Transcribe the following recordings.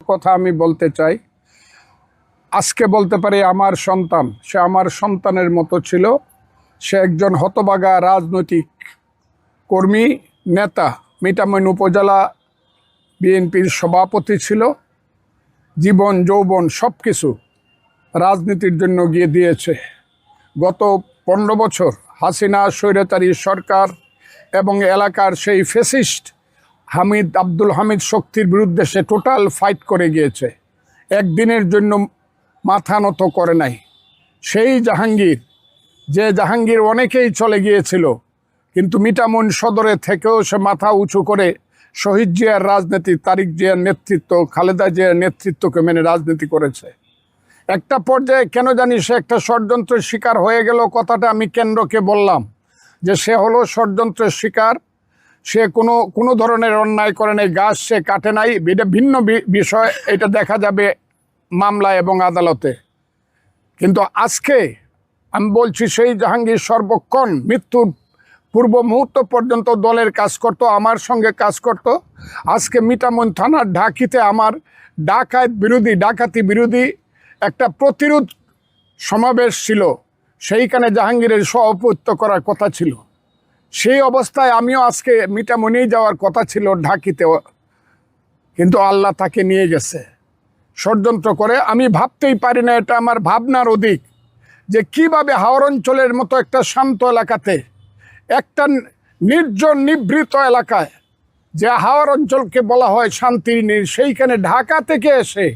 কথা আমি বলতে চাই। আজকে বলতে পারি আমার সন্তান, সে আমার সন্তানের মতো ছিল। সে একজন হতভাগা রাজনৈতিক কর্মী, নেতা, মিঠামইন উপজেলা বিএনপির সভাপতি ছিল। জীবন যৌবন সব কিছু রাজনীতির জন্য গিয়ে দিয়েছে। গত 15 বছর হাসিনা স্বৈরাচারী সরকার এবং এলাকার সেই ফ্যাসিস্ট আব্দুল হামিদ শক্তির বিরুদ্ধে সে টোটাল ফাইট করে গিয়েছে। একদিনের জন্য মাথা নত করে নাই। সেই জাহাঙ্গীর, যে জাহাঙ্গীর অনেকেই চলে গিয়েছিল, কিন্তু মিঠামইন সদরে থেকেও সে মাথা উঁচু করে শহীদ জিয়ার রাজনীতি, তারিক জিয়ার নেতৃত্ব, খালেদা জিয়ার নেতৃত্বকে মেনে রাজনীতি করেছে। একটা পর্যায়ে কেন জানি সে একটা ষড়যন্ত্রের শিকার হয়ে গেল। কথাটা আমি কেন্দ্রকে বললাম যে সে হলো ষড়যন্ত্রের শিকার। সে কোনো ধরনের অন্যায় করে নাই, গাছ সে কাটে নাই, এটা ভিন্ন বিষয়, এটা দেখা যাবে মামলায় এবং আদালতে। কিন্তু আজকে আমি বলছি, সেই জাহাঙ্গীর সর্বক্ষণ মৃত্যুর পূর্ব মুহূর্ত পর্যন্ত দলের কাজ করত, আমার সঙ্গে কাজ করত। আজকে মিঠামইন থানার ঢাকিতে আমার ডাকাতি বিরোধী একটা প্রতিরোধ সমাবেশ ছিল, সেইখানে জাহাঙ্গীরের সভাপতিত্ব করার কথা ছিল। সেই অবস্থায় আমিও আজকে মিঠামইনেই যাওয়ার কথা ছিল, ঢাকিতে, কিন্তু আল্লাহ তাকে নিয়ে গেছে ষড়যন্ত্র করে। আমি ভাবতেই পারি না, এটা আমার ভাবনার অধিক, যে কিভাবে হাওর অঞ্চলের মতো একটা শান্ত এলাকাতে, একটা নির্জন নিভৃত এলাকায়, যে হাওর অঞ্চলকে বলা হয় শান্তির নীড়, সেইখানে ঢাকা থেকে এসে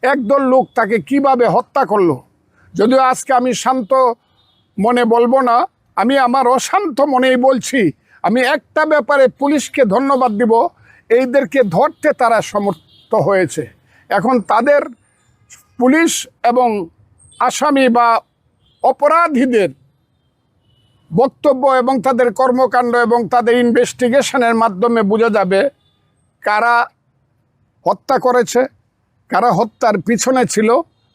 একদল লোক তাকে কিভাবে হত্যা করলো। যদিও আজকে আমি শান্ত মনে বলবো না, আমি আমার অশান্ত মনেই বলছি। আমি একটা ব্যাপারে পুলিশকে ধন্যবাদ দিব, এইদেরকে ধরতে তারা সমর্থ হয়েছে। এখন তাদের পুলিশ এবং আসামি বা অপরাধীদের বক্তব্য এবং তাদের কর্মকাণ্ড এবং তাদের ইনভেস্টিগেশনের মাধ্যমে বোঝা যাবে কারা হত্যা করেছে, কারা হত্যার পিছনে ছিল,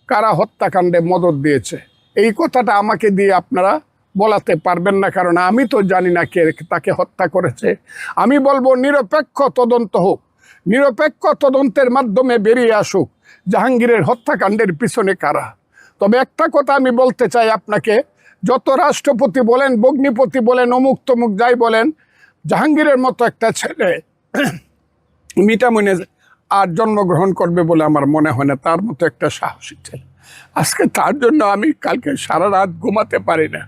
কারা হত্যাকাণ্ডে মদত দিয়েছে। এই কথাটা আমাকে দিয়ে আপনারা বলাতে পারবেন না, কারণ আমি তো জানি না কে তাকে হত্যা করেছে। আমি বলবো নিরপেক্ষ তদন্ত হোক, নিরপেক্ষ তদন্তের মাধ্যমে বেরিয়ে আসুক জাহাঙ্গীরের হত্যাকাণ্ডের পিছনে কারা। তবে একটা কথা আমি বলতে চাই আপনাকে, যত রাষ্ট্রপতি বলেন, ভগ্নিপতি বলেন, অমুক তমুক যাই বলেন, জাহাঙ্গীরের মতো একটা ছেলে মিঠামইনে আর জন্মগ্রহণ করবে বলে আমার মনে হয় না। তার মতো একটা সাহসী ছেলে। আজকে তার জন্য আমি কালকে সারা রাত ঘুমাতে পারি না।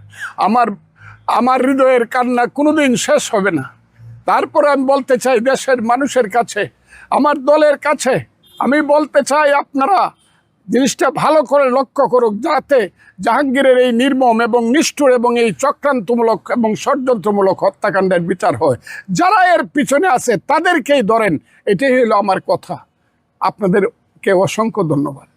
আমার হৃদয়ের কান্না কোনোদিন শেষ হবে না। তারপরে আমি বলতে চাই দেশের মানুষের কাছে, আমার দলের কাছে আমি বলতে চাই, আপনারা জিনিসটা ভালো করে লক্ষ্য করুক, যাতে জাহাঙ্গীরের এই নির্মম এবং নিষ্ঠুর এবং এই চক্রান্তমূলক এবং ষড়যন্ত্রমূলক হত্যাকাণ্ডের বিচার হয়। যারা এর পিছনে আছে তাদেরকেই ধরেন, এটাই হলো আমার কথা। আপনাদেরকে অসংখ্য ধন্যবাদ।